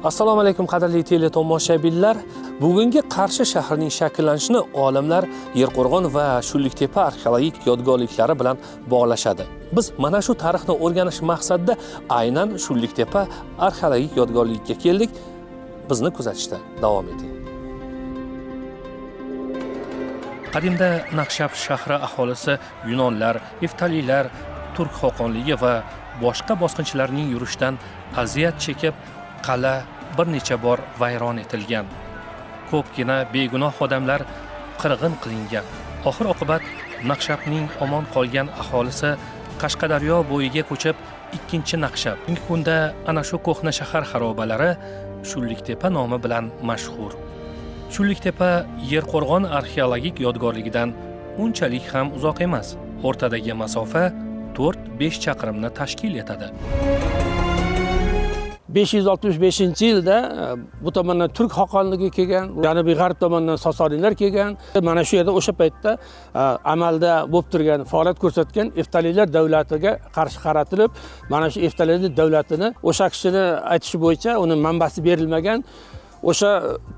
Assalomu alaykum qadrli teletomoshabinlar. Bugungi Qarshi shahrining shakllanishini olimlar Yerqo'rg'on va Shulliktepa arxeologik yodgorliklari bilan bog'lashadi. Biz mana shu tarixni o'rganish maqsadida aynan Shulliktepa arxeologik yodgorligiga keldik. Bizni kuzatishda davom eting. Qadimda Naqshab shahri aholisi Yunonlar, Eftalilar, Turk xoqonligi va boshqa bosqinchilarning yurishidan aziyat chekib, qala bir necha bor vayron etilgan. Ko'pgina begunoh odamlar qirg'in qilingan. Oxir oqibat Naqshabning omon qolgan aholisi Qashqadaryo bo'yiga ko'chib, ikkinchi Naqshab. Bugungi kunda ana shu ko'hna shahar xarobalari Shulliktepa nomi bilan mashhur. Shulliktepa Yerqo'rg'on arxeologik yodgorligidan unchalik ham uzoq emas. O'rtadagi masofa 4-5 chaqirimni tashkil etadi. 565-yilda bu tomondan Turk xoqonligi kelgan, janubiy g'arb tomondan Sosoniylar kelgan. Mana shu yerda o'sha paytda amalda bo'lib turgan, faoliyat ko'rsatgan Eftalilar davlatiga qarshi qaratilib, mana shu Eftalilar davlatini o'sha kishini aytishi bo'yicha uni manbasi berilmagan o'sha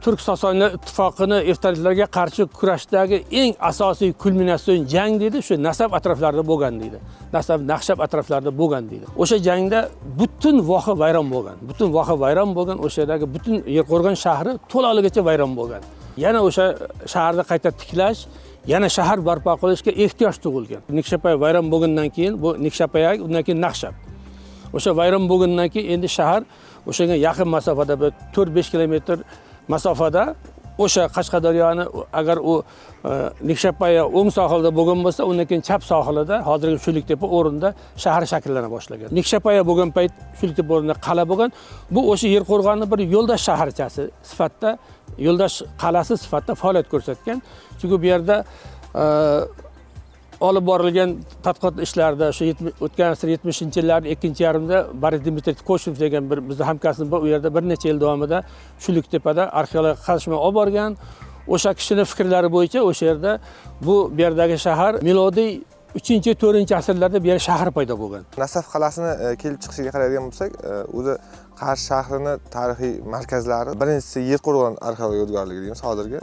Turk Sosoniylar ittifoqini Eftalilarga qarshi kurashdagi eng asosiy kulminatsion jang deydi, shu Nasab atroflarida bo'lgan deydi. Nasab Naqshab atroflarida bo'lgan deydi. O'sha jangda butun voha vayron bo'lgan. Butun voha vayron bo'lgan, o'sha yerdagi butun Yerqo'rg'on shahri to'laligicha vayron bo'lgan. Yana o'sha shaharni qayta tiklash, yana shahar barpo qilishga ehtiyoj tug'ilgan. Naqshapaya vayron bo'lgandan keyin bu Naqshapaya, undan keyin Naqshab. O'sha vayron bo'lgandan keyin endi shahar o'shanga yaqin masofada 4-5 kilometr masofada o'sha Qashqadaryoni agar u Naqshapaya o'ng sohilda bo'lgan bo'lsa, undan keyin chap sohilida hozirgi Shulliktepa o'rinda shahar shakllana boshlagan. Naqshapaya bo'lgan payt Shulliktepa o'rinda qala bo'lgan. Bu o'sha Yerqo'rg'onning bir yo'ldosh shaharchasi sifatida, yo'ldosh qalasi sifatida faoliyat ko'rsatgan. Chunki bu yerda olib borilgan tadqiqot ishlarida shu o'tgan asr 70-yillarning ikkinchi yarmida Boris Dmitrievich Koshinov degan bir bizning hamkasbimiz u yerda bir necha yil davomida Shulliktepada arxeologik qazishma olib borgan. O'sha kishining fikrlari bo'yicha o'sha yerda bu yerdagi shahar milodiy 3-4-asrlarda bir yer shahar paydo bo'lgan. Nasaf qalasini kelib chiqishiga qaraydigan bo'lsak, o'zi Qarshi shahrini tarixiy markazlari birinchisi Yerqo'rg'on arxeologik yodgorligi deymiz hozirgi.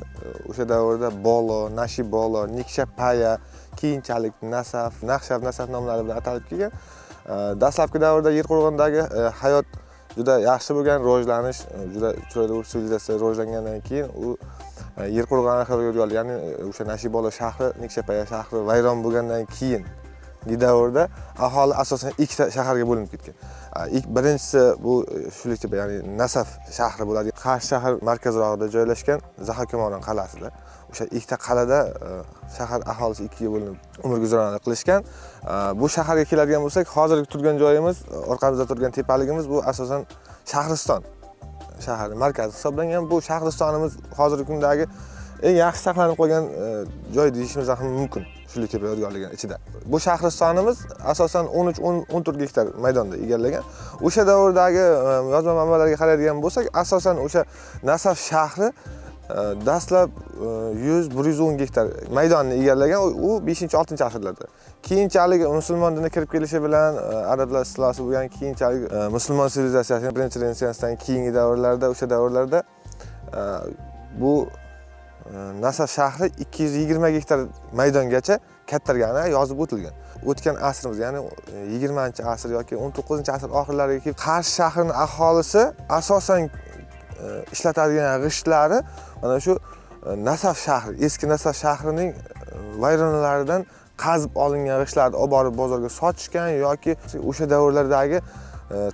O'sha davrda Bolo, Nashibolo, Naqshapaya, keyinchalik Nasaf, Naqshab, Nasaf nomlari bilan atalib kelgan. Dastlabki davrda Yerqo'rg'ondagi hayot juda yaxshi bo'lgan, rivojlanish, juda chiroyli sivilizatsiya rivojlangandan keyin u Yerqo'rg'on arxeologik yodgorligi, ya'ni o'sha Nashibolo shahri, Naqshapaya shahri vayron bo'lgandan keyin davrda aholi asosan ikkita shaharga bo'linib ketgan. Birinchisi bu Shulliktepa, ya'ni Nasaf shahri bo'ladi. Qarshi shahar markazrog'ida joylashgan Zahokamoron qalasida. O'sha ikkita qalada shahar aholisi ikkiga bo'linib umr guzaronlik qilishgan. Bu shaharga keladigan bo'lsak, hozirgi turgan joyimiz, orqamizda turgan tepaligimiz bu asosan Shahriston shahri markazi hisoblangan. Bu Shahristonimiz hozirgi kundagi eng yaxshi saqlanib qolgan joy deyishimiz ham mumkin. Shulliktepa yodgorligining ichida. Bu Shahristonimiz asosan 13-14 gektar maydonda egallagan. O'sha davrdagi yozma manbalarga qaraydigan bo'lsak, asosan o'sha Nasaf shahri dastlab 100-110 gektar maydonni egallagan. U 5-6-asrlarda. Keyinchalik musulmon dini kirib kelishi bilan arablar istilosi bo'lgan, keyinchalik musulmon sivilizatsiyasining birinchi renessiyasidan keyingi davrlarda, o'sha davrlarda bu Nasaf shahri 220 gektar maydongacha kattargani yozib o'tilgan. O'tgan asrimiz, ya'ni 20-asr yoki 19-asr oxirlariga kelib Qarshi shahrining aholisi asosan ishlatadigan g'ishtlari mana shu Nasaf shahri, eski Nasaf shahrining vayronalaridan qazib olingan g'ishtlarni olib borib bozorga sotishgan yoki o'sha davrlardagi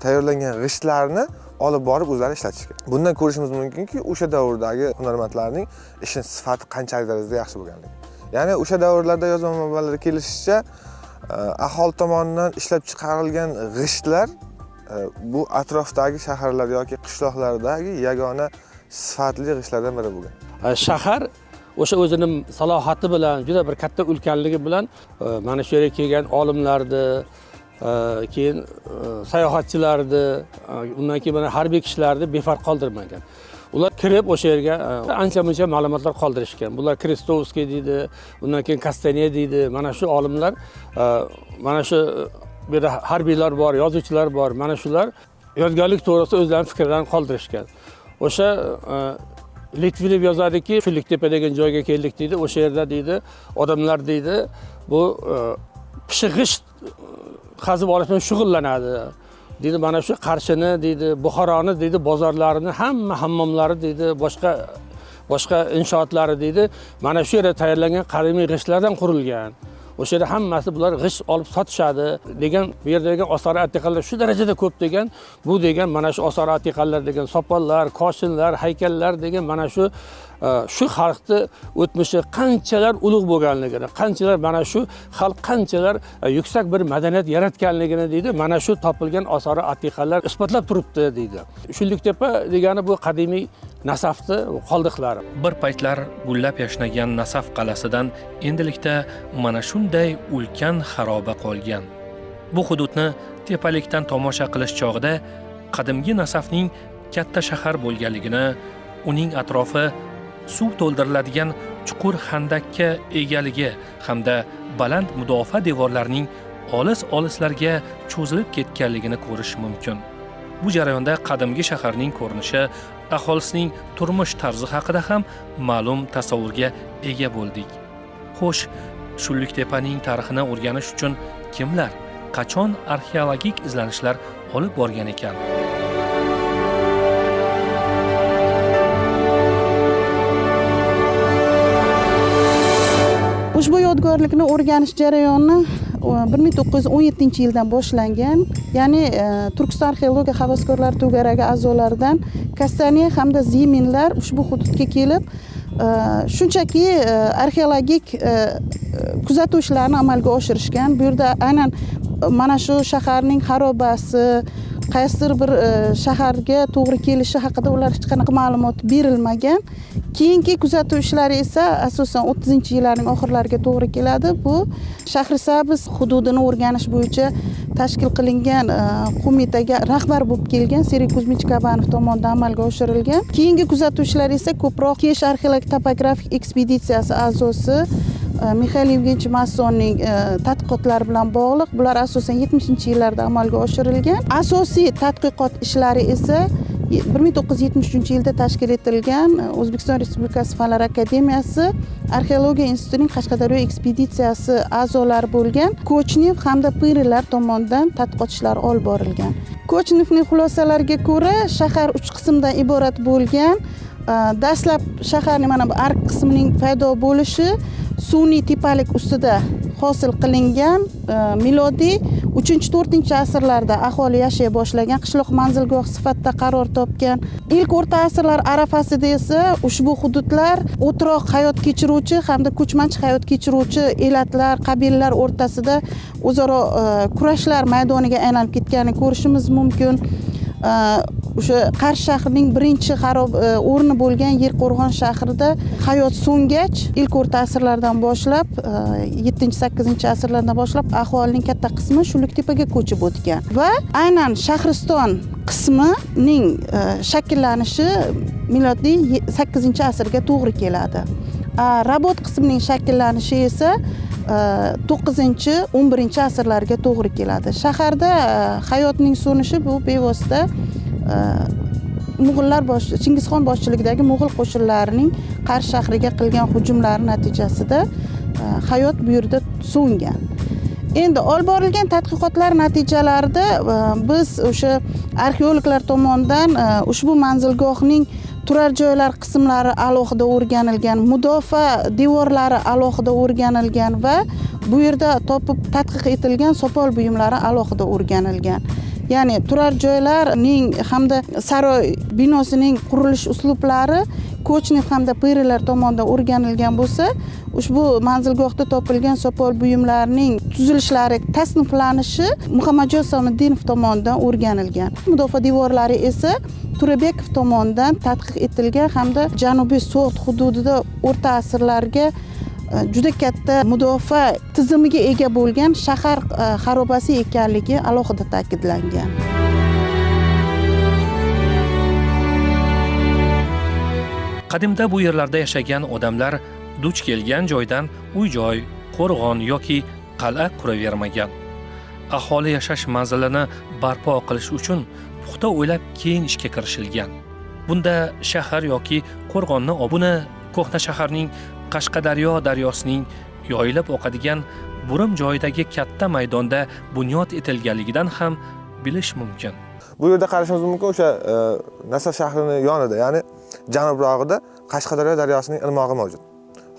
tayyorlangan g'ishtlarni olib borib o'zlari ishlatishgan. Bundan ko'rishimiz mumkinki, o'sha davrdagi hunarmandlarning ishning sifati qanchalik darajada yaxshi bo'lganligi. Ya'ni o'sha davrlarda yozma manbalarda kelishicha, aholi tomonidan ishlab chiqarilgan g'ishtlar bu atrofdagi shaharlar yoki qishloqlardagi yagona sifatli g'ishtlardan biri bo'lgan. Shahar o'sha o'zining salohiyati bilan, juda bir katta ulkanligi bilan mana shu yerga kelgan olimlarni, keyin sayohatchilarni, undan keyin mana harbiy kishilarni befarq qoldirmagan. Ular kirib o'sha yerga ancha-muncha ma'lumotlar qoldirishgan. Bular Kristovskiy deydi, undan keyin Kastanya deydi. Mana shu olimlar, mana shu bu yerda harbiylar bor, yozuvchilar bor. Mana shular yodgorlik to'g'risida o'zlarining fikrlarini qoldirishgan. O'sha Litvinov yozadiki, Shulliktepa degan joyga keldik deydi. O'sha yerda deydi, odamlar deydi, bu pishig'ish qazib olish bilan shug'ullanadi. Deydi, mana shu Qarshini deydi, Buxoroni deydi, bozorlarini, hamma hammomlari deydi, boshqa inshootlari deydi, mana shu yerda tayyorlangan qadimiy g'ishtlardan qurilgan. O'sha yerda hammasi bular g'isht olib sotishadi degan, bu yerda degan osori atiqalar shu darajada ko'p degan, bu degan mana shu osori atiqalar degan soponlar, koshinlar, haykallar degan mana shu xalqni o'tmishi qanchalar ulug' bo'lganligini, qanchalar mana shu xalq qanchalar yuksak bir madaniyat yaratganligini deydi, mana shu topilgan osori atiqalar isbotlab turibdi deydi. Shulliktepa degani bu qadimiy Nasafni qoldiqlari. Bir paytlar gullab yashnagan Nasaf qal'asidan endilikda mana shunday ulkan xaroba qolgan. Bu hududni tepalikdan tomosha qilish chog'ida qadimgi Nasafning katta shahar bo'lganligini, uning atrofi suv to'ldiriladigan chuqur xandaqqa egaligi hamda baland mudofaa devorlarining olis-olislarga cho'zilib ketganligini ko'rish mumkin. Bu jarayonda qadimgi shaharning ko'rinishi, aholisining turmush tarzi haqida ham ma'lum tasavvurga ega bo'ldik. Xo'sh, Shulliktepaning tarixini o'rganish uchun kimlar, qachon arxeologik izlanishlar olib borgan ekan? Ushbu yodgorlikni o'rganish jarayoni 1917-yildan boshlangan. Ya'ni Turkiston arxeologiya havaskorlari to'garagi a'zolaridan Kastaniya hamda Ziminlar ushbu hududga kelib, shunchaki arxeologik kuzatuv ishlarini amalga oshirishgan. Bu yerda aynan mana shu shaharning xarobasi, qaysidir bir shaharga to'g'ri kelishi haqida ular hech qanaqa ma'lumot berilmagan. Keyingi kuzatuv ishlari esa asosan 30-yillarning oxirlariga to'g'ri keladi. Bu Shahrisabz hududini o'rganish bo'yicha tashkil qilingan qo'mitaga rahbar bo'lib kelgan Sergey Kuzmich Kabanov tomonidan amalga oshirilgan. Keyingi kuzatuv ishlari esa ko'proq Kesh arxeologik topografik ekspeditsiyasi a'zosi Mikhail Yevgenich Masonning tadqiqotlari bilan bog'liq. Bular asosan 70-yillarda amalga oshirilgan. Asosiy tadqiqot ishlari esa 1973-yilda tashkil etilgan O'zbekiston Respublikasi Fanlar akademiyasi Arxeologiya institutining Qashqadaryo ekspeditsiyasi a'zolari bo'lgan Kochnev hamda Pirilar tomonidan tadqiqot ishlari olib borilgan. Kochnevning xulosalariga ko'ra, shahar 3 qismdan iborat bo'lgan. Dastlab shaharning mana bu ark qismining paydo bo'lishi sun'iy tepalik ustida hosil qilingan. Milodiy 3-4 asrlarda aholi yashay boshlagan, qishloq manzilgoh sifatida qaror topgan. Ilk o'rta asrlar arafasida esa ushbu hududlar o'troq hayot kechiruvchi hamda ko'chmanchi hayot kechiruvchi elatlar, qabilalar o'rtasida o'zaro kurashlar maydoniga aylanib ketganini ko'rishimiz mumkin. O'sha Qarshi shahrining birinchi xarob o'rni bo'lgan Yerqo'rg'on shahrida hayot so'ngach, ilk o'rta asrlardan boshlab 7-8 asrlardan boshlab aholining katta qismi Shulliktepaga ko'chib o'tgan va aynan Shahriston qismining shakllanishi milodiy 8-asrga to'g'ri keladi. Rabot qismining shakllanishi esa 9-11 asrlarga to'g'ri keladi. Shaharda hayotning so'nishi bu bevosita Chingizxon boshchiligidagi Mo'g'ul qo'shinlarining Qarshi shahriga qilgan hujumlari natijasida hayot bu yerda so'ngan. Endi olib borilgan tadqiqotlar natijalarida biz o'sha arxeologlar tomonidan ushbu manzilgohning turar joylar qismlari alohida o'rganilgan, mudofaa devorlari alohida o'rganilgan va bu yerda topib tadqiq etilgan sopol buyumlari alohida o'rganilgan. Ya'ni turar joylarning hamda saroy binosining qurilish uslublari Kochnev hamda Pirilar tomonidan o'rganilgan bo'lsa, ushbu manzilgohda topilgan sopol buyumlarning tuzilishlari, tasniflanishi Muhammadjon Samiddinov tomonidan o'rganilgan. Mudofaa devorlari esa Turabekov tomonidan tadqiq etilgan hamda Janubiy So'g'd hududida o'rta asrlarga juda katta mudofaa tizimiga ega bo'lgan shahar xarobasi ekanligi alohida ta'kidlangan. Qadimda bu yerlarda yashagan odamlar duch kelgan joydan uy-joy, qo'rg'on yoki qal'a quravermagan. Aholi yashash manzilini barpo qilish uchun puxta o'ylab keyin ishga kirishilgan. Bunda shahar yoki qo'rg'onni buni ko'hna shaharning Qashqadaryo daryosining yoyilib oqadigan burim joyidagi katta maydonda bunyod etilganligidan ham bilish mumkin. Bu yerda qarashimiz mumkin o'sha Nasaf shahrining yonida, ya'ni janubrog'ida Qashqadaryo daryosining irmog'i mavjud.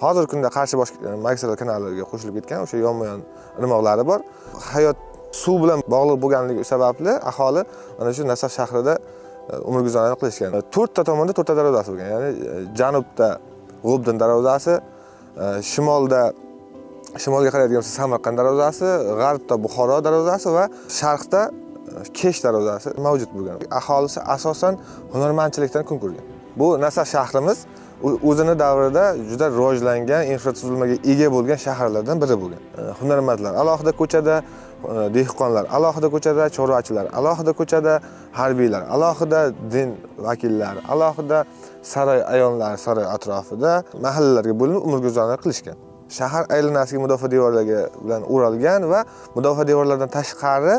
Hozirgi kunda Qarshi bosh magistral kanaliga qo'shilib ketgan o'sha yonma-yon irmoqlari bor. Hayot suv bilan bog'liq bo'lganligi sababli aholi mana shu Nasaf shahrida umrguzaronlik qilishgan. 4 ta tomonda 4 ta darvozasi bo'lgan. Ya'ni janubda G'obdin darvozasi, shimolga qaraydigan Samarqand darvozasi, g'arbda Buxoro darvozasi va sharqda Kesh darvozasi mavjud bo'lgan. Aholisi asosan hunarmandchilikdan kun ko'rgan. Bu Nasaf shahrimiz o'zini davrida juda rivojlangan, infratuzilmaga ega bo'lgan shaharlardan biri bo'lgan. Hunarmandlar alohida ko'chada, dehqonlar alohida ko'chada, chorvachilar alohida ko'chada, harbiylar alohida, din vakillari alohida, saroy ayonlari saroy atrofida mahallalarga bo'linib umrguzaronlik qilishgan. Shahar aylanasiga mudofaa devorlari bilan o'ralgan va mudofaa devorlaridan tashqari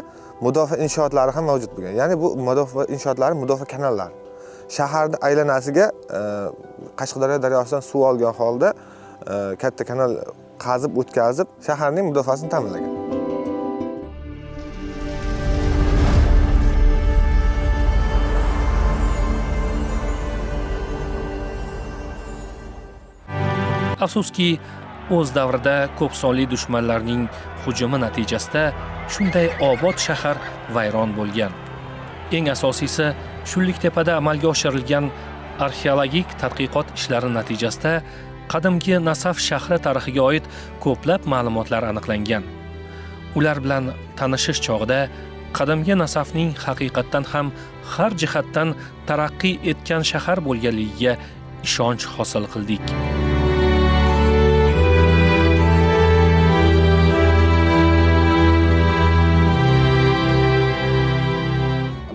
mudofaa inshootlari ham mavjud bo'lgan. Ya'ni bu mudofaa inshootlari mudofaa kanallari. Shaharda aylanasiga Qashqadaryo daryosidan suv olgan holda katta kanal qazib o'tkazib shaharning mudofaasini ta'minlagan. Afsuski, o'z davrida ko'p sonli dushmanlarning hujumi natijasida shunday obod shahar vayron bo'lgan. Eng asosiysi, Shulliktepada amalga oshirilgan arxeologik tadqiqot ishlari natijasida qadimgi Nasaf shahri tarixiga oid ko'plab ma'lumotlar aniqlangan. Ular bilan tanishish chog'ida qadimgi Nasafning haqiqatdan ham har jihatdan taraqqiy etgan shahar bo'lganligiga ishonch hosil qildik.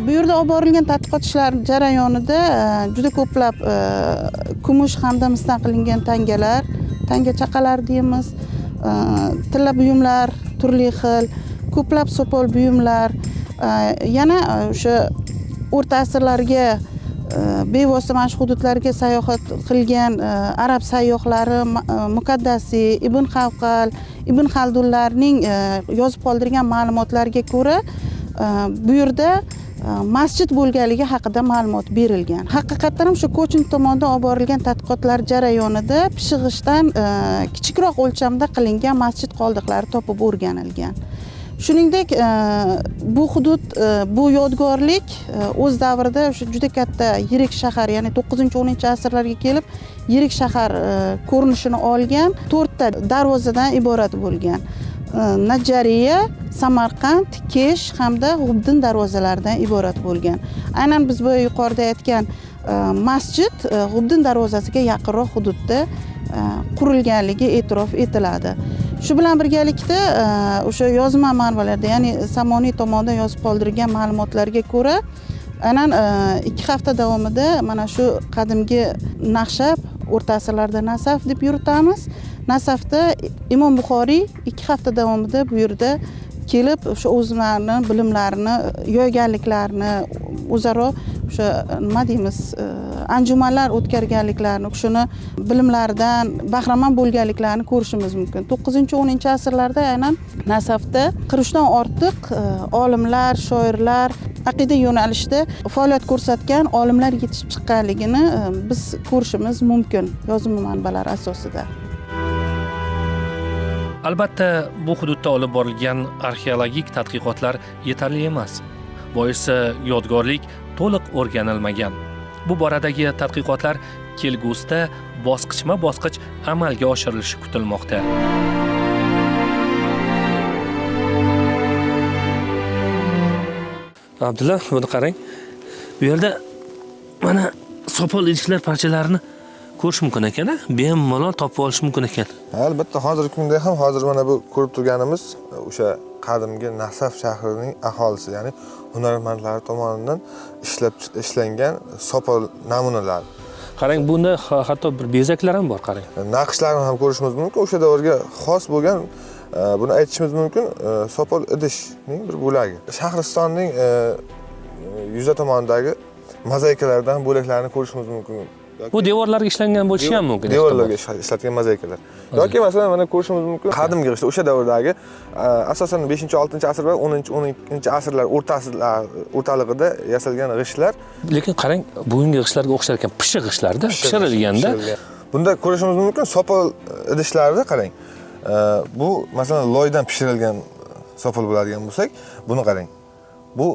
Bu yerda olib borilgan tadqiqot ishlari jarayonida juda ko'plab kumush hamda misdan qilingan tangalar, tanga chaqalar deymiz, tilla buyumlar turli xil, ko'plab sopol buyumlar, yana o'sha o'rta asrlarga bevosita mana shu hududlarga sayohat qilgan arab sayyohlari Muqaddasi, Ibn Xalqal, Ibn Xaldunlarning yozib qoldirgan ma'lumotlarga ko'ra bu yerda masjid bo'lganligi haqida ma'lumot berilgan. Haqiqatan ham shu Kochin tomonidan olib borilgan tadqiqotlar jarayonida pishig'ishdan kichikroq o'lchamda qilingan masjid qoldiqlari topib o'rganilgan. Shuningdek, bu hudud, bu yodgorlik o'z davrida o'sha juda katta yirik shahar, ya'ni 9-10 asrlarga kelib yirik shahar ko'rinishini olgan 4 ta darvozadan iborat bo'lgan. Najariya, Samarqand, Kesh hamda G'obdin darvozalaridan iborat bo'lgan. Aynan biz bu yuqorida aytgan masjid G'obdin darvozasiga yaqinroq hududda qurilganligi e'tirof etiladi. Shu bilan birgalikda o'sha yozma manbalarda, ya'ni Samoniy tomonidan yozib qoldirilgan ma'lumotlarga ko'ra, aynan 2 hafta davomida mana shu qadimgi Naqshab, o'rta asrlarda Nasaf deb yuritamiz. Nasafda Imom Buxoriy 2 hafta davomida bu yerda kelib o'sha o'zlarining bilimlarini, yoyganliklarini, o'zaro o'sha nima deymiz, anjumanlar o'tkazganliklarini, shuni bilimlaridan bahramand bo'lganliklarini ko'rishimiz mumkin. 9-10 asrlarda aynan Nasafda 40 dan ortiq olimlar, shoirlar aqida yo'nalishida faoliyat ko'rsatgan olimlar yetishib chiqqanligini biz ko'rishimiz mumkin yozma manbalar asosida. Albatta, bu hududda olib borilgan arxeologik tadqiqotlar yetarli emas. Boisi yodgorlik to'liq o'rganilmagan. Bu boradagi tadqiqotlar kelgusida bosqichma-bosqich amalga oshirilishi kutilmoqda. Abdulla, buni qarang. Bu yerda mana sopol idishlar parchalarini ko'rish mumkin ekan, bemalol topib olish mumkin ekan. Albatta, hozirgi kunda ham hozir mana bu ko'rib turganimiz o'sha qadimgi Nasaf shahrining aholisi, ya'ni hunarmandlar tomonidan ishlangan sopol namunalar. Qarang, bunda hatto bir bezaklar ham bor, qarang. Naqshlarni ham ko'rishimiz mumkin. O'sha davrga xos bo'lgan, buni aytishimiz mumkin, sopol idishning bir bo'lagi. Shahristonning yuza tomonidagi mozaikalardan bo'laklarni ko'rishimiz mumkin. Bu devorlarga ishlangan bo'lishi ham mumkin. Devorlarga ishlatilgan mozaikalar. Yoki masalan mana ko'rishimiz mumkin qadimgi g'ishtlar o'sha davrdagi asosan 5-6-asr va 10-12-asrlar o'rtalig'ida yasalgan g'ishtlar. Lekin qarang, bugungi g'ishtlarga o'xshar ekan, pishiq g'ishtlarda, pishirilganda. Bunda ko'rishimiz mumkin sopol idishlarda qarang. Bu masalan loydan pishirilgan sopol bo'ladigan bo'lsak, buni qarang. Bu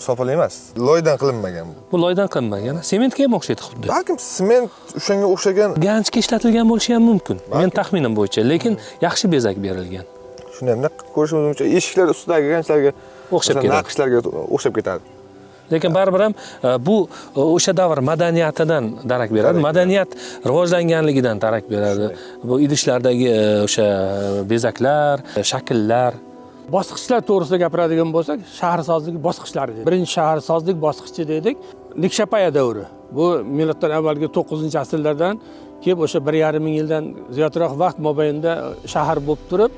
sopol emas, loydan qilinmagan bu. Bu loydan qilinmagan, sementga ham o'xshaydi xuddi. Balkim sement o'shanga o'xshagan Ganchga ishlatilgan bo'lishi ham mumkin. Men taxminim bo'yicha, lekin yaxshi bezak berilgan. shuni ham ko'rishimiz mumkin. Eshiklar ustidagi ganchlarga O'xshab ketadi. naqshlarga o'xshab ketadi. Lekin baribir ham bu o'sha davr madaniyatidan darak beradi. Madaniyat rivojlanganligidan darak beradi. Bu idishlardagi o'sha bezaklar, shakllar. Bosqichlar to'g'risida gapiradigan bo'lsak, shaharsozlik bosqichlari deydi. Birinchi shaharsozlik bosqichi dedik, Nikshapaya davri. Bu miloddan avvalgi 9-asrlardan kelib o'sha 1,5 ming yildan ziyodroq vaqt mobaynida shahar bo'lib turib,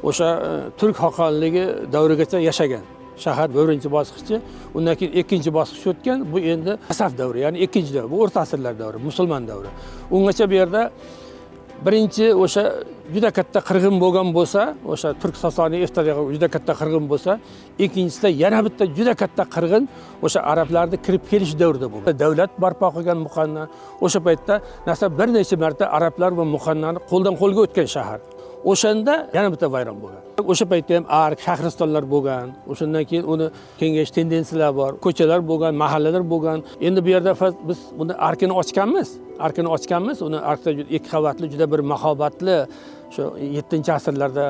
o'sha turk xoqonligi davrigacha yashagan. Shahar birinchi bosqichi, undan keyin ikkinchi bosqich o'tgan. Bu endi Nasaf davri, ya'ni ikkinchi davr. Bu o'rta asrlar davri, musulmon davri. Ungacha bu yerda birinchi o'sha juda katta qirg'in bo'lgan bo'lsa, o'sha turk sosoniy iftariga juda katta qirg'in bo'lsa, ikkinchisida yana bitta juda katta qirg'in o'sha arablarning kirib kelish davrida bo'lgan. Davlat barpo qilgan Muqanna, o'sha paytda Nasaf bir necha marta arablar va Muqannani qo'ldan qo'lga o'tgan shahar. O'shanda yana bitta vayron bo'lgan. O'sha paytda ham ark, shahristonlar bo'lgan. O'shandan keyin uni kengayish tendensiyalar bor. Ko'chalar bo'lgan, mahallalar bo'lgan. Endi bu yerda biz buni arkini ochganmiz. Uni arkda ikki qavatli, juda bir mahobatli shu 7-asrlarda,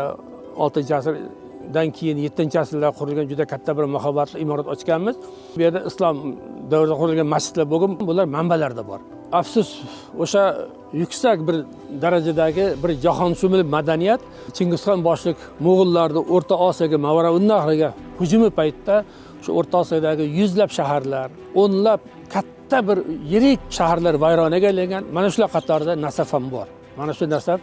6-asrdan keyin 7-asrlarda qurilgan juda katta bir mahobatli imorat ochganmiz. Bu yerda islom davrida qurilgan masjidlar bo'lgan, bular manbalarda bor. Afsus, o'sha yuksak bir darajadagi bir jahonshumul madaniyat Chingizxon boshliq Mo'g'ullarni O'rta Osiyoga, Mavara-un-Nahrga hujumi paytida shu O'rta Osiyodagi yuzlab shaharlar, o'nlab katta bir yirik shaharlar vayronaga aylangan. Mana shular qatorida Nasaf ham bor. Mana shu Nasaf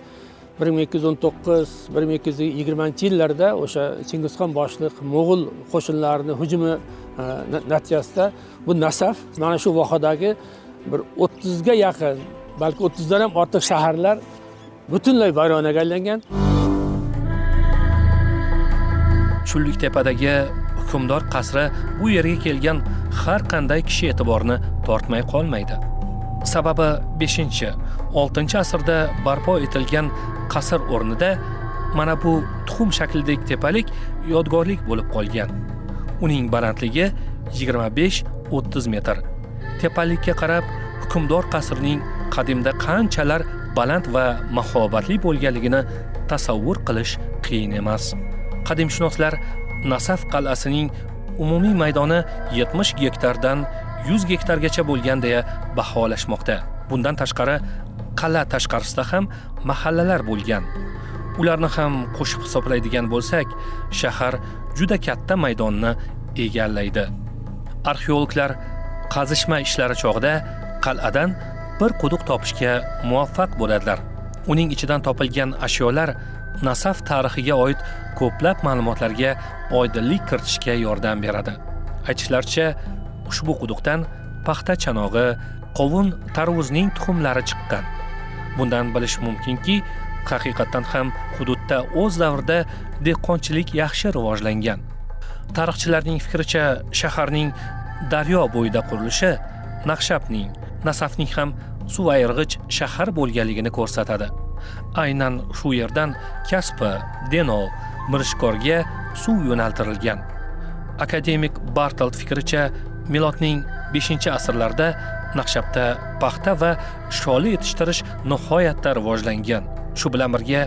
1219-1220-yillarda o'sha Chingizxon boshliq Mo'g'ul qo'shinlarining hujumi natijasida bu Nasaf mana shu vohadagi bir 30 ga yaqin, balki 30 dan ham ortiq shaharlar butunlay vayronaga aylangan. Chulliktepadagi hukmdor qasri bu yerga kelgan har qanday kishi e'tiborini tortmay qolmaydi. Sababi 5-6-asrda barpo etilgan qasr o'rnida mana bu tuxum shaklidagi tepalik yodgorlik bo'lib qolgan. Uning balandligi 25-30 metr. Tepalikka qarab hukmdor qasrining qadimda qanchalar baland va mahobatli bo'lganligini tasavvur qilish qiyin emas. Qadimshunoslar Nasaf qal'asining umumiy maydoni 70 gektardan 100 gektargacha bo'lgan deya baholashmoqda. Bundan tashqari qal'a tashqarisida ham mahallalar bo'lgan. Ularni ham qo'shib hisoblaydigan bo'lsak, shahar juda katta maydonni egallaydi. Arxeologlar qazishma ishlari chog'ida qal'adan bir quduq topishga muvaffaq bo'ladilar. Uning ichidan topilgan ashyolar Nasaf tarixiga oid ko'plab ma'lumotlarga oydinlik kiritishga yordam beradi. Aytishlaricha, ushbu quduqdan paxta chanog'i, qovun, tarvuzning tuxumlari chiqqan. Bundan bilish mumkinki, haqiqatan ham hududda o'z davrida dehqonchilik yaxshi rivojlangan. Tarixchilarning fikricha, shaharning daryo bo'yida qurilishi Nasafning ham suv ayirg'ich shahar bo'lganligini ko'rsatadi. Aynan shu yerdan Kaspi, Denov, Mirishkorga suv yo'naltirilgan. Akademik Bartold fikricha, milodning 5-asrlarda Naqshabda paxta va sholi yetishtirish nihoyatda rivojlangan. Shu bilan birga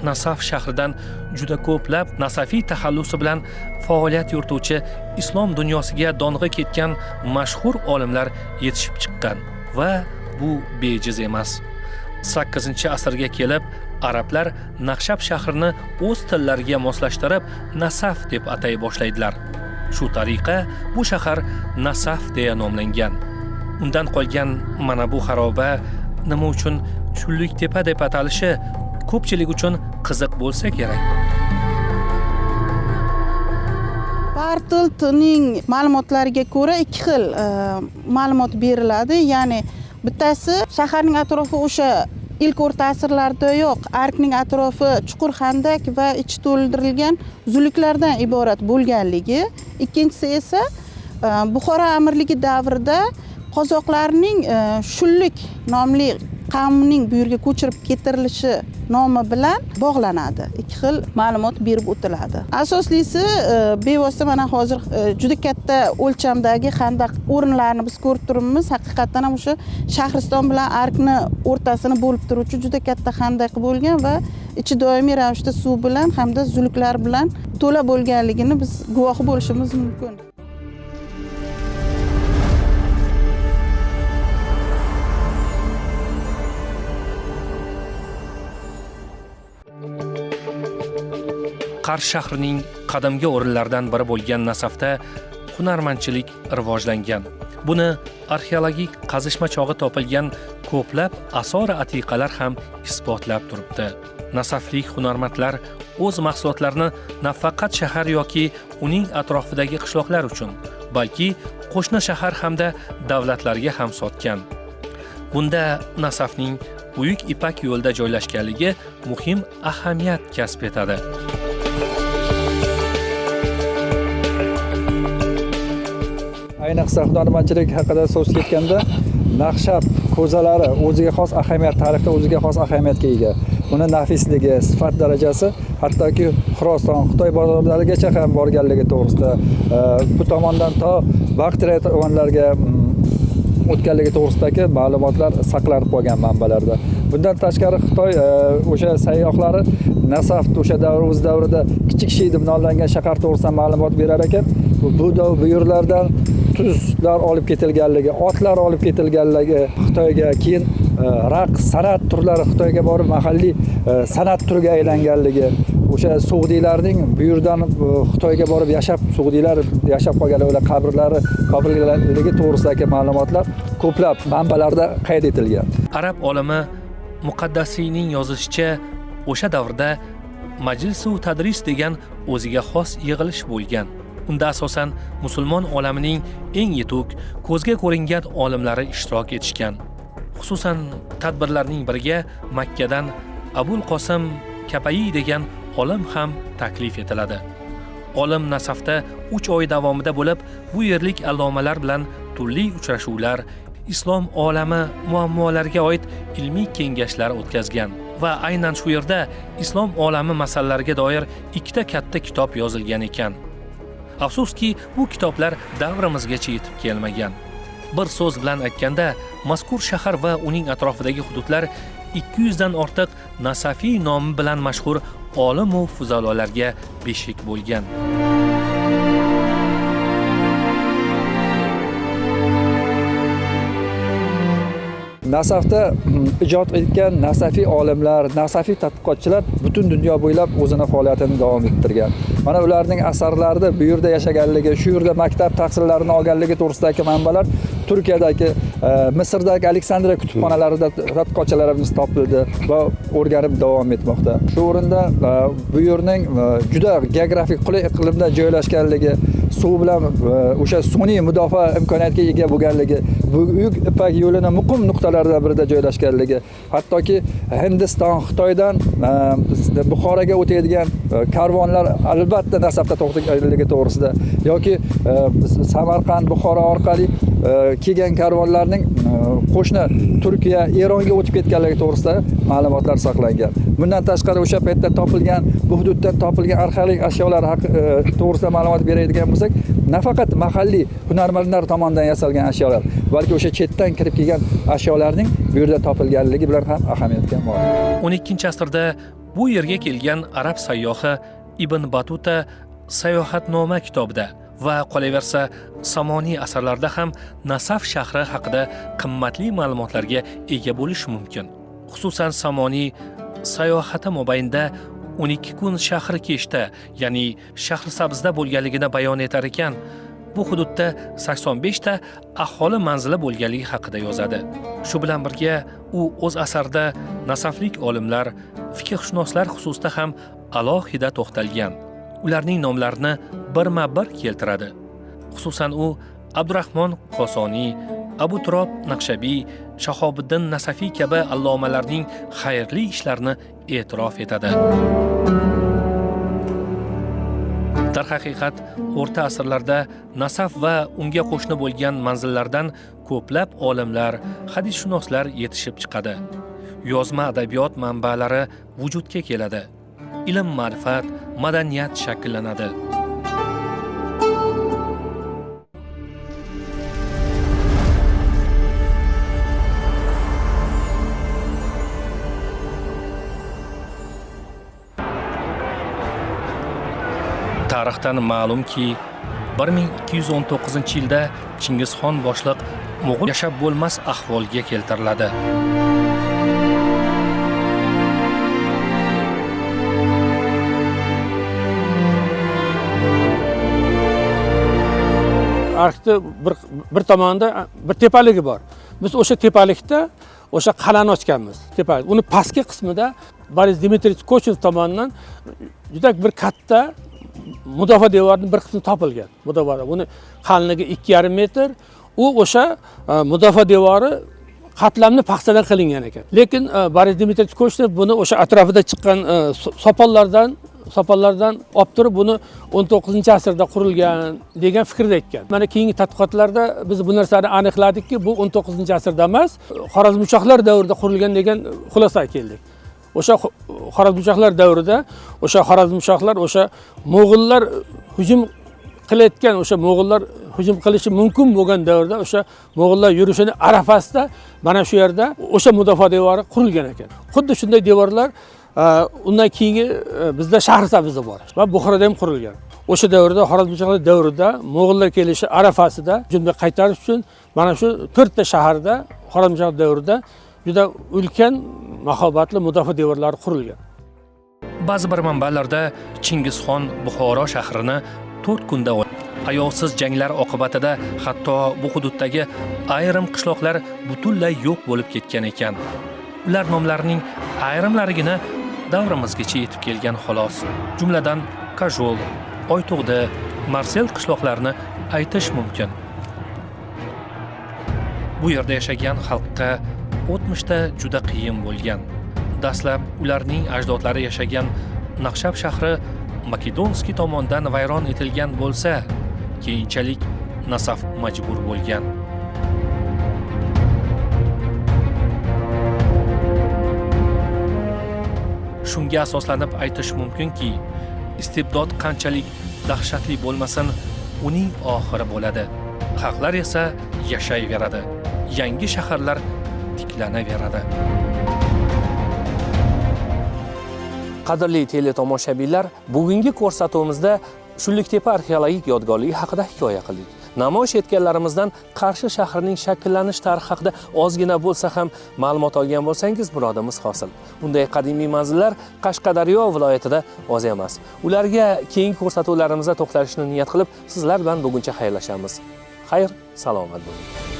Nasaf shahridan juda ko'plab nasafiy taxallusi bilan faoliyat yurituvchi islom dunyosiga dong'i ketgan mashhur olimlar yetishib chiqqan va bu bejiz emas. 8-asrga kelib arablar Naqshab shahrini o'z tillariga moslashtirib Nasaf deb atay boshlaydilar. Shu tariqa bu shahar Nasaf deya nomlangan. Undan qolgan mana bu xaroba nima uchun Chulliktepa deb atalishi ko'pchilik uchun qiziq bo'lsa kerak. Barteltning ma'lumotlariga ko'ra ikki xil ma'lumot beriladi. Ya'ni bittasi shaharning atrofi o'sha ilk o'rta asrlardayoq arkning atrofi chuqur xandak va ichi to'ldirilgan uzunliklardan iborat bo'lganligi. Ikkinchisi esa Buxoro amirligi davrida qozoqlarning Shullik nomli qavmning bu yerga ko'chirib ketirilishi nomi bilan bog'lanadi. Ikki xil ma'lumot berib o'tiladi. Asoslisi bevosita mana hozir juda katta o'lchamdagi xandaq o'rinlarini biz ko'rib turibmiz. Haqiqatan ham o'sha Shahriston bilan Arkni o'rtasini bo'lib turuvchi juda katta xandaq bo'lgan va ichi doimiy ravishda suv bilan hamda zuluklar bilan to'la bo'lganligini biz guvohi bo'lishimiz mumkin. Qarshi shahrining qadimgi o'rinlaridan biri bo'lgan Nasafda hunarmandchilik rivojlangan. Buni arxeologik qazishma chog'i topilgan ko'plab asori atiqalar ham isbotlab turibdi. Nasaflik hunarmandlar o'z mahsulotlarini nafaqat shahar yoki uning atrofidagi qishloqlar uchun, balki qo'shni shahar hamda davlatlarga ham sotgan. Bunda Nasafning Buyuk Ipak yo'lida joylashganligi muhim ahamiyat kasb etadi. Ayniqsa hunarmandchilik haqida so'z ketganda, naqshab ko'zalari o'ziga xos ahamiyat, tarixda o'ziga xos ahamiyatga ega. Uni nafisligi, sifat darajasi hattoki Xoraston, Xitoy bozorlarigacha ham borganligi to'g'risida, bu tomondan to Baktriya tomonlarga o'tganligi to'g'risidagi ma'lumotlar saqlanib qolgan manbalarda. Bundan tashqari Xitoy o'sha sayyohlari Nasaf o'sha o'z davrida kichik Shi deb nomlangan shahar to'g'risida ma'lumot berar ekan. Bu yerlardan tuzlar olib ketilganligi, otlar olib ketilganligi Xitoyga, keyin raqs, san'at turlari Xitoyga borib mahalliy san'at turiga aylanganligi, o'sha Sug'diylarning bu yerdan Xitoyga borib yashab, Sug'diylar yashab qolgan ular qabrligi to'g'risidagi ma'lumotlar ko'plab manbalarda qayd etilgan. Arab olimi Muqaddasiyning yozishicha, o'sha davrda majlis-u tadris degan o'ziga xos yig'ilish bo'lgan. Unda asosan musulmon olamining eng yetuk, ko'zga ko'ringan olimlari ishtirok etishgan. Xususan tadbirlarning biriga Makkadan Abul Qosim Kapayi degan olim ham taklif etiladi. Olim Nasafda 3 oy davomida bo'lib, bu yerlik allomalar bilan turli uchrashuvlar, islom olami muammolariga oid ilmiy kengashlar o'tkazgan va aynan shu yerda islom olami masalalariga doir 2 ta katta kitob yozilgan ekan. Afsuski, bu kitoblar davrimizgacha yetib kelmagan. Bir so'z bilan aytganda, mazkur shahar va uning atrofidagi hududlar 200 dan ortiq Nasafiy nomi bilan mashhur olim va fuzalolarga beshik bo'lgan. Nasafda ijod etgan nasafiy olimlar, nasafiy tadqiqotchilar butun dunyo bo'ylab o'zini faoliyatini davom ettirgan. Mana ularning asarlarida bu yerda yashaganligi, shu yerda maktab tahsillarini olganligi to'g'risidagi manbalar Turkiyadagi, Misrdagi Aleksandriya kutubxonalarida tadqiqotchilarimiz topildi va o'rganib davom etmoqda. Shu o'rinda bu yerning juda geografik qulay iqlimda joylashganligi, suv bilan o'sha sun'iy mudofaa imkoniyatiga ega bo'lganligi, Buyuk Ipak yo'lini muqim nuqtalardan birida joylashganligi, hattoki Hindiston, Xitoydan Buxoroga o'tadigan karvonlar albatta Nasafda to'xtaganligi to'g'risida yoki Samarqand, Buxoro orqali kelgan karvonlarning qo'shni Turkiya, Eronga o'tib ketganligi to'g'risida ma'lumotlar saqlangan. Bundan tashqari o'sha paytda topilgan, bu hududdan topilgan arxeologik ashyolar to'g'risida ma'lumot beradigan bo'lsak, nafaqat mahalliy hunarmandlar tomonidan yasalgan ashyolar, balki o'sha chetdan kirib kelgan ashyolarning bu yerda topilganligi bilan ham ahamiyatga molik. 12-asrda bu yerga kelgan arab sayyohi Ibn Batuta Sayohatnoma kitobida va qolaversa Samoniy asarlarda ham Nasaf shahri haqida qimmatli ma'lumotlarga ega bo'lish mumkin. Xususan Samoniy sayohati mobaynida 12 kun shahri kechda, ya'ni Shahrisabzda bo'lganligini bayon etar ekan. Bu hududda 85 ta aholi manzili bo'lganligi haqida yozadi. Shu bilan birga u o'z asarida nasaflik olimlar, fiqhshunoslar xususida ham alohida to'xtalgan. Ularning nomlarini birma-bir keltiradi. Xususan u Abdurahmon Qosoniy, Abu Turob Naqshabiy, Shahobiddin Nasafiy kabi allomalarning xayrli ishlarini e'tirof etadi. Darhaqiqat, o'rta asrlarda Nasaf va unga qo'shni bo'lgan manzillardan ko'plab olimlar, hadisshunoslar yetishib chiqadi. Yozma adabiyot manbalari vujudga keladi. Ilm, ma'rifat, madaniyat shakllanadi. Tarixdan ma'lumki, 1219-yilda Chingizxon boshliq Mo'g'ul yashab bo'lmas ahvolga keltiriladi. Arkda bir tomonda bir tepaligi bor. Biz o'sha tepalikda o'sha qal'ani ochganmiz. Tepalik. Uni pastki qismida Boris Dmitrievich Kochin tomonidan juda bir katta mudofaa devorining bir qismi topilgan. Mudofaa. Buni qalinligi 2,5 metr. U o'sha mudofaa devori qatlamni paxsadan qilingan ekan. Lekin Boris Dmitrievich Kochin buni o'sha atrofida chiqqan sopollardan olib turib buni 19-asrda qurilgan degan fikrda ekan. Mana keyingi tadqiqotlarda biz bu narsani aniqladikki, bu 19-asrda emas, Xorazmshohlar davrida qurilgan degan xulosaga keldik. O'sha Xorazmshohlar davrida o'sha Xorazmshohlar o'sha Mo'g'ullar hujum qilayotgan, o'sha Mo'g'ullar hujum qilishi mumkin bo'lgan davrda o'sha Mo'g'ullar yurishini arafasida mana shu yerda o'sha mudofaa devori qurilgan ekan. Xuddi shunday devorlar undan keyingi bizda Shahrisabzda bor va Buxoroda ham qurilgan. O'sha davrda Xorazmshohlar davrida Mo'g'ullar kelishi arafasida hujumni qaytarish uchun mana shu 4 ta shaharda Xorazmshohlar davrida juda ulkan mahobatli mudofaa devorlari qurilgan. Ba'zi bir manbalarda Chingizxon Buxoro shahrini 4 kunda ayovsiz janglar oqibatida hatto bu hududdagi ayrim qishloqlar butunlay yo'q bo'lib ketgan ekan. Ular nomlarining ayrimlarigina davrimizgacha yetib kelgan xolos. Jumladan Kajol, Oytug'da, Marsel qishloqlarini aytish mumkin. Bu yerda yashagan xalqqa o'tmishda juda qiyin bo'lgan. Dastlab ularning ajdodlari yashagan Naqshab shahri Makedonskiy tomonidan vayron etilgan bo'lsa, keyinchalik Nasaf majbur bo'lgan. Shunga asoslanib aytish mumkinki, istibdod qanchalik dahshatli bo'lmasin, uning oxiri bo'ladi. Xalqlar esa yashayveradi. Yangi shaharlar tiklanaveradi. Qadrli teletomoshabinlar, bugungi ko'rsatuvimizda Shunliktepa arxeologik yodgorligi haqida hikoya qildik. Namoyish etganlarimizdan Qarshi shahrining shakllanish tarixi haqida ozgina bo'lsa ham ma'lumot olgan bo'lsangiz, murodimiz hosil. Bunday qadimiy manzillar Qashqadaryo viloyatida oz emas. Ularga keyingi ko'rsatuvlarimizda to'xtalishni niyat qilib, sizlar bilan buguncha xayrlashamiz. Xayr, salomat bo'ling.